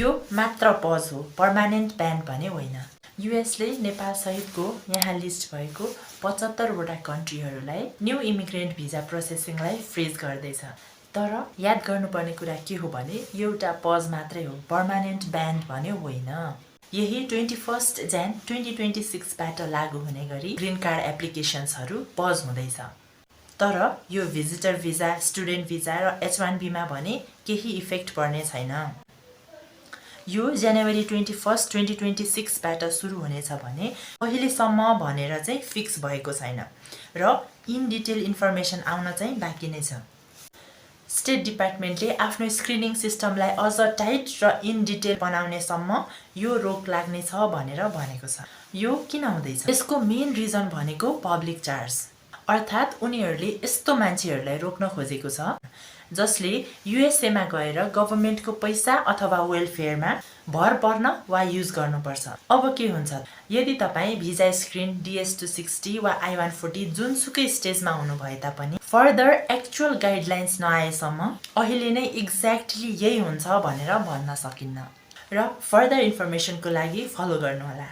यो मात्र पज हो, पर्मानेन्ट ब्यान भने होइन। युएसले नेपाल सहितको यहाँ लिस्ट भएको 75 वटा कन्ट्रीहरूलाई न्यू इमिग्रेन्ट भिजा प्रोसेसिङलाई फ्रिज गर्दैछ। तर याद गर्नुपर्ने कुरा के हो भने यो एउटा पज मात्रै हो, पर्मानेन्ट ब्यान भने होइन। यही 21 jan 2026 बाट लागू हुने गरी ग्रीन कार्ड एप्लिकेसन्सहरू पज हुँदैछ। तर यो भिजिटर भिजा, स्टुडेन्ट भिजा र H1B मा भने केही इफेक्ट पर्ने छैन। यो जनवरी 21, 2026 बाट सुरु हुनेछ भने अहिलेसम्म भनेर चाहिँ फिक्स भएको छैन र इन डिटेल इन्फर्मेसन आउन चाहिँ बाँकी नै छ। स्टेट डिपार्टमेन्टले आफ्नो स्क्रिनिङ सिस्टमलाई अझ टाइट र इन डिटेल बनाउनेसम्म यो रोक लाग्ने छ भनेर भनेको छ। यो किन हुँदैछ? यसको मेन रिजन भनेको पब्लिक चार्ज, अर्थात् उनीहरूले यस्तो मान्छेहरूलाई रोक्न खोजेको छ जसले युएसएमा गएर गभर्मेन्टको पैसा अथवा वेलफेयरमा भर पर्न वा युज गर्नुपर्छ। अब के हुन्छ, यदि तपाईँ भिजा स्क्रिन DS-260 वा I-140 जुनसुकै स्टेजमा हुनु भए तापनि फर्दर एक्चुअल गाइडलाइन्स नआएसम्म अहिले नै एक्ज्याक्टली यही हुन्छ भनेर भन्न सकिन्न। र फर्दर इन्फर्मेसनको लागि फलो गर्नुहोला।